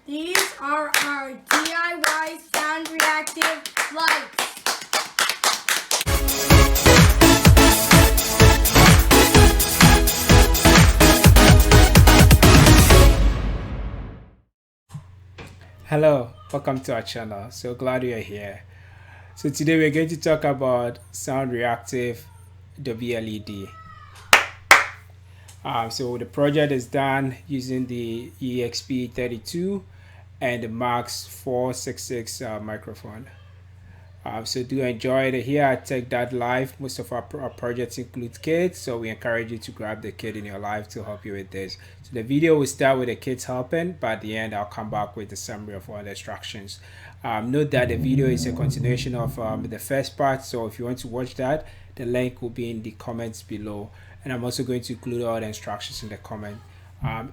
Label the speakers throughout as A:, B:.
A: These are our DIY sound reactive lights.
B: Hello, welcome to our channel. So glad you're here. So today we're going to talk about sound reactive WLED. So the project is done using the EXP32 and the Max 466 microphone. So do enjoy it. Here at Tech Dad Live, most of our projects include kits, so we encourage you to grab the kit in your life to help you with this. So the video will start with the kids helping, but at the end I'll come back with the summary of all the instructions. Note that the video is a continuation of the first part, so if you want to watch that, the link will be in the comments below, and I'm also going to include all the instructions in the comment.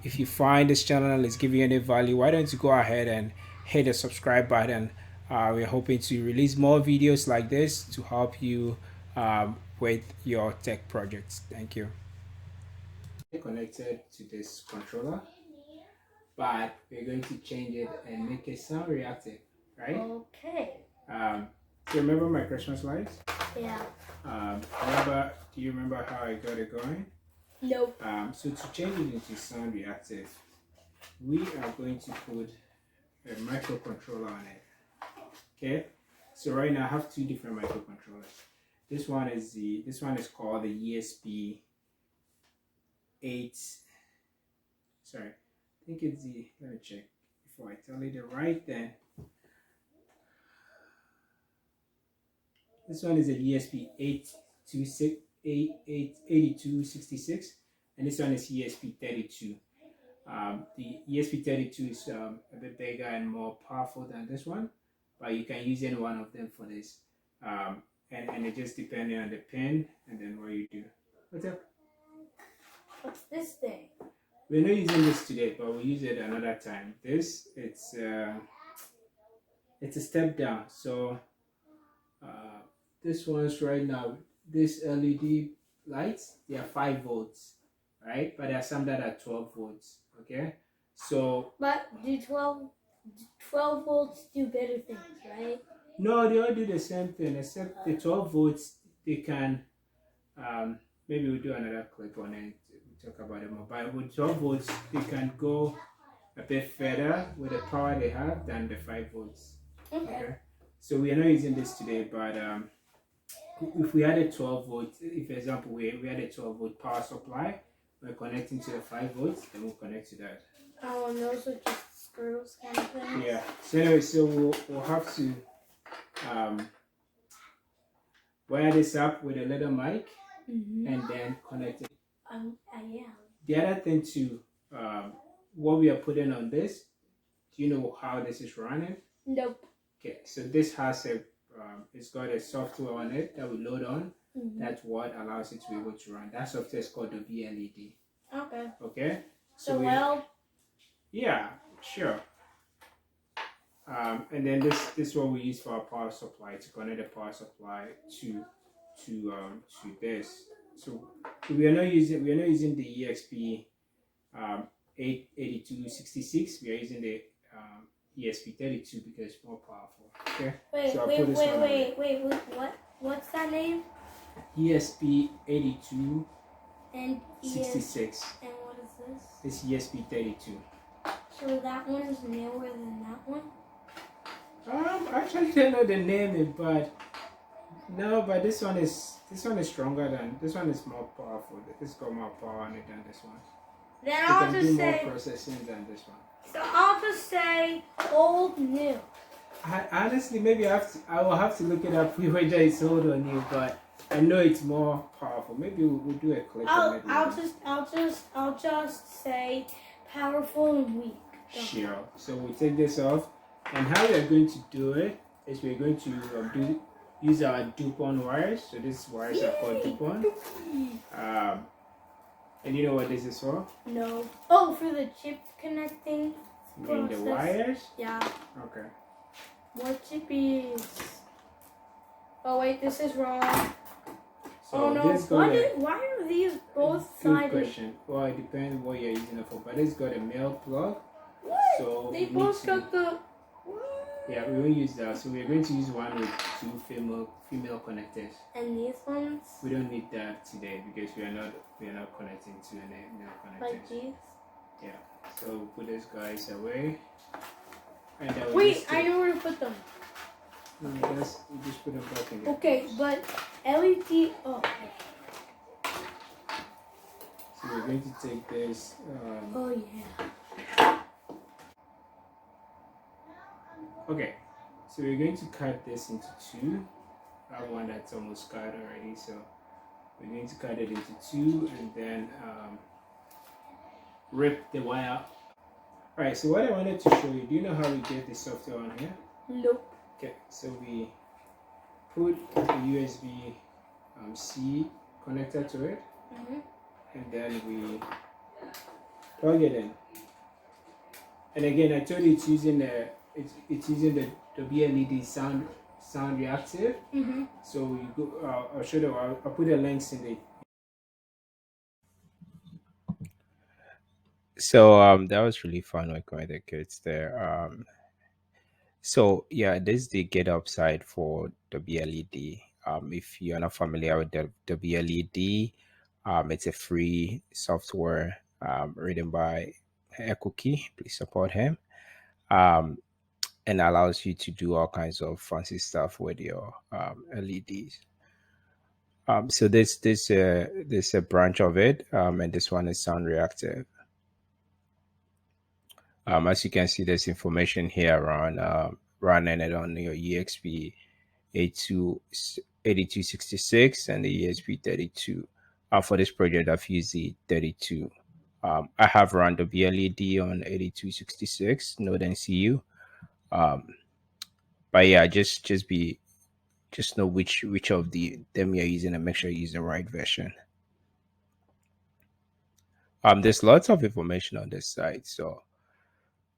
B: If you find this channel is giving you any value, why don't you go ahead and hit the subscribe button. We're hoping to release more videos like this to help you with your tech projects. Thank you. Connected to this controller, but we're going to change it and make it sound reactive, right?
A: Okay.
B: So remember my Christmas lights?
A: Yeah.
B: Do you remember how I got it going?
A: Nope.
B: So to change it into sound reactive, we are going to put a microcontroller on it. Okay, so right now I have two different microcontrollers. This one is called the ESP 8. Sorry, I think it's the. Let me check before I tell you the right thing. This one is a ESP 8266, and this one is ESP32. The ESP32 is a bit bigger and more powerful than this one, but you can use any one of them for this. And it just depending on the pin and then what you do. What's up?
A: What's this thing?
B: We're not using this today, but we'll use it another time. This it's a step down. So this one's right now. This LED lights, they are 5 volts, right? But there are some that are 12 volts. Okay, so
A: But do 12 volts do better things, right?
B: no, they all do the same thing, except the 12 volts, they can, maybe we'll do another clip on it, we'll talk about it more, but with 12 volts, they can go a bit further with the power they have than the 5 volts. Okay. So we are not using this today, but if we had a 12 volt, if for example, we had a 12 volt power supply, we're connecting to the 5 volts, then we'll connect to that.
A: Oh, and those are just screws kind of thing?
B: Yeah. So anyway, so we'll have to wire this up with a little mic and then connect it.
A: Yeah.
B: The other thing too, what we are putting on this, do you know how this is running?
A: Nope.
B: Okay, so this has it's got a software on it that we load on. That's what allows it to be able to run. That software is called the WLED.
A: Okay.
B: Okay.
A: So
B: yeah, sure. And then this is what we use for our power supply, to connect the power supply to this. So we are not using the EXP 8266. We are using the ESP32 because it's more powerful. Okay.
A: Wait. What's that name?
B: ESP 82
A: and
B: 66.
A: And what is this?
B: It's ESP32.
A: So that one is newer than that one?
B: Actually don't know the name, but no, but this one is stronger than this one. Is more powerful. It's got more power on it than this one.
A: Then
B: It
A: I'll
B: can
A: just
B: do
A: say
B: more processing than this one.
A: So I'll just say old new.
B: Honestly, maybe I will have to look it up whether it's old or new, but I know it's more powerful. Maybe we'll do a clip on it.
A: I'll just say powerful and weak.
B: Sure. So we take this off, and how we are going to do it is we're going to use our Dupont wires. So these wires are called Dupont. And you know what this is for?
A: No. Oh, for the chip connecting.
B: You mean the wires?
A: Yeah.
B: Okay.
A: What chippies? Oh wait, this is wrong.
B: So
A: oh no! Why are these both sided?
B: Good question. Well, it depends what you're using it for. But it's got a male plug.
A: What?
B: So
A: They
B: we need
A: both
B: to,
A: got the.
B: yeah, we won't use that. So we're going to use one with two female connectors.
A: And these ones?
B: We don't need that today because we are not connecting to any male
A: Like
B: connectors.
A: these?
B: Yeah. So we'll put these guys away. And then
A: Wait, I know where to put them.
B: You just put them back in.
A: Okay, but LED. Oh.
B: So we're going to take this.
A: Oh yeah.
B: Okay, so we're going to cut this into two. I have one that's almost cut already, so we're going to cut it into two and then rip the wire. Alright, so what I wanted to show you, do you know how we get the software on here?
A: Nope.
B: Okay, so we put a USB C connector to it, and then we plug it in. And again, I told you it's using the WLED sound reactive. So you go. I'll show you. I'll put the links in the. So that was really fun working with the kids there. So yeah, this is the get upside for WLED. If you're not familiar with the WLED, it's a free software written by Ekuki. Please support him. And allows you to do all kinds of fancy stuff with your LEDs. So this a branch of it, and this one is sound reactive. As you can see, there's information here on running it on your EXP 8266 and the ESP32. For this project, I've used the 32. I have run the BLED on 8266 Node NCU. But yeah, just know which of them you're using and make sure you use the right version. There's lots of information on this site. So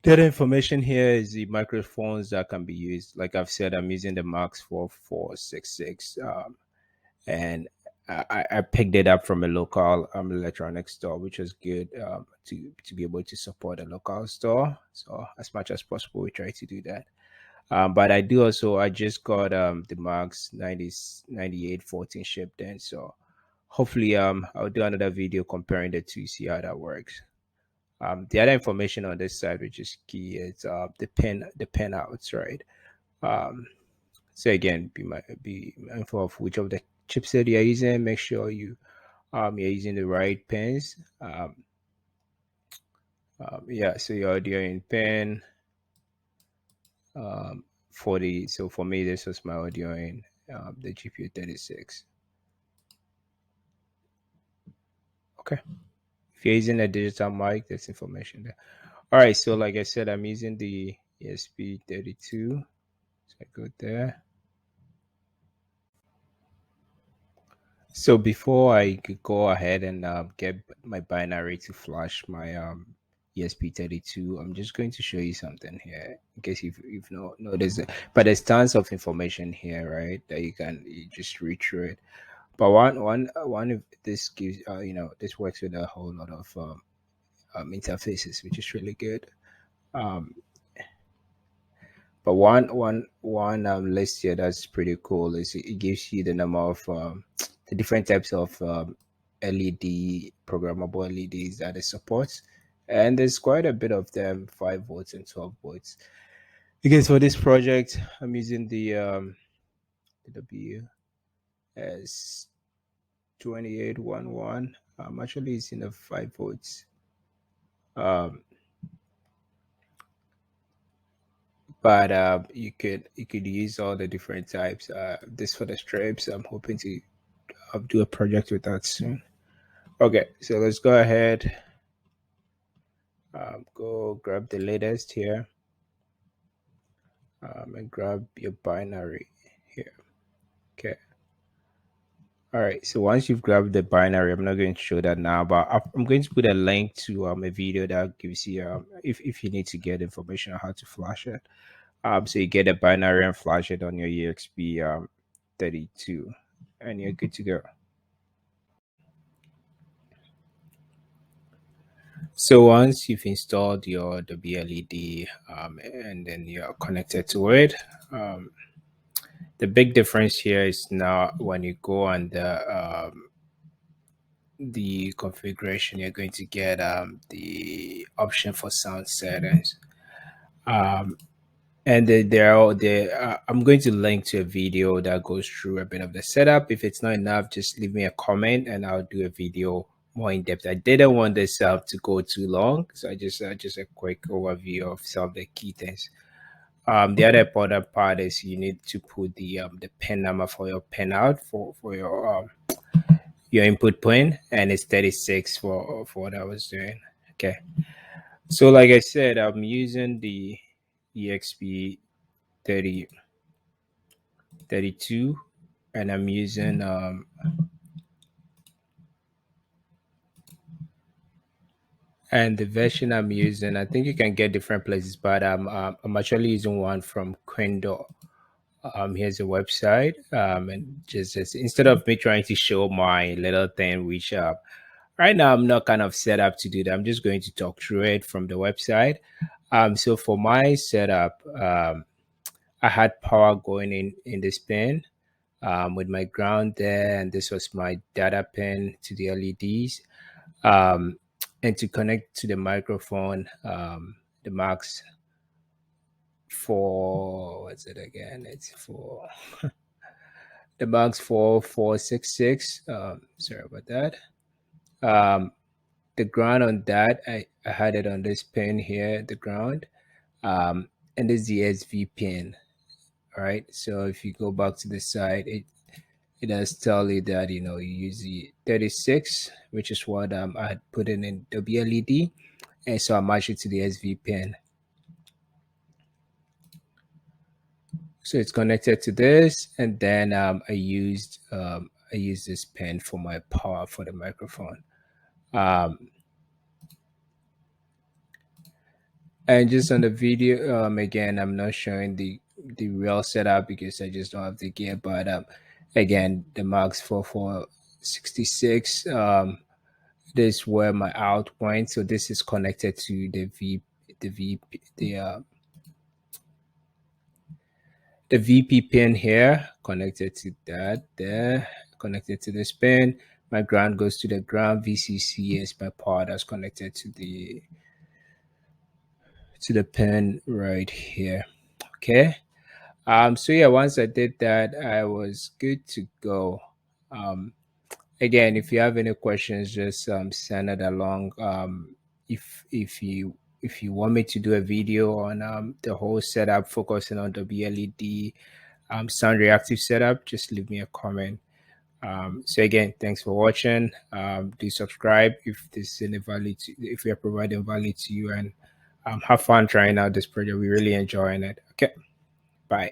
B: the other information here is the microphones that can be used. Like I've said, I'm using the Max 4466, and I picked it up from a local electronics store, which was good to be able to support a local store. So as much as possible, we try to do that. But I do also, I just got the Max 9814 shipped in. So hopefully I'll do another video comparing the two, see how that works. The other information on this side, which is key, is the pin outs, right? So again, be mindful of which of the chipset you're using. Make sure you're using the right pins. Yeah, so your audio in pin. So for me, this was my audio in the GPU 36. Okay. If you're using a digital mic, there's information there. All right. So like I said, I'm using the ESP32. So I go there. So before I could go ahead and get my binary to flash my ESP32, I'm just going to show you something here in case you've not noticed it. But there's tons of information here, right? That you just read through it. But one of this gives this works with a whole lot of interfaces, which is really good. But one list here that's pretty cool is it gives you the number of the different types of LED programmable LEDs that it supports, and there's quite a bit of them, 5 volts and 12 volts. Because for this project, I'm using the WS 2811. I'm actually using the 5 volts. But you could use all the different types. This for the strips. I'm hoping to do a project with that soon. Okay, so let's go ahead. Go grab the latest here. And grab your binary here. Okay. All right. So once you've grabbed the binary, I'm not going to show that now, but I'm going to put a link to a video that gives you if you need to get information on how to flash it. So you get a binary and flash it on your EXP 32, and you're good to go. So once you've installed your WLED and then you're connected to it, um, the big difference here is now when you go on the configuration, you're going to get the option for sound settings. Um, and I'm going to link to a video that goes through a bit of the setup. If it's not enough, just leave me a comment and I'll do a video more in depth. I didn't want this to go too long, so I just a quick overview of some of the key things. The other important part is you need to put the pin number for your pinout for your input pin, and it's 36 for what I was doing. Okay, so like I said, I'm using the EXP 30 32, and I'm using and the version I'm using, I think you can get different places, but I'm actually using one from Quendo. Here's a website, and just instead of me trying to show my little thing, which right now I'm not kind of set up to do that. I'm just going to talk through it from the website. So for my setup, I had power going in this pin with my ground there, and this was my data pin to the LEDs. Um, and to connect to the microphone, the Max for what's it again? It's for the Max 4466. Sorry about that. Um, the ground on that, I had it on this pin here, the ground, and this is the SV pin. All right. So if you go back to the side, it does tell you that you use the 36, which is what I had put in WLED, and so I match it to the SV pin. So it's connected to this, and then I used this pen for my power for the microphone. And just on the video, again, I'm not showing the real setup because I just don't have the gear. But again, the Max 4466. This is where my out went. So this is connected to the VP pin here, connected to that there, connected to this pin. My ground goes to the ground. VCC is my power that's connected to the pin right here. Okay. So yeah, once I did that, I was good to go. Again, if you have any questions, just send it along. If you want me to do a video on the whole setup, focusing on the WLED sound reactive setup, just leave me a comment. So again, thanks for watching. Do subscribe if this is any value if we are providing value to you, and have fun trying out this project. We're really enjoying it. Okay, bye.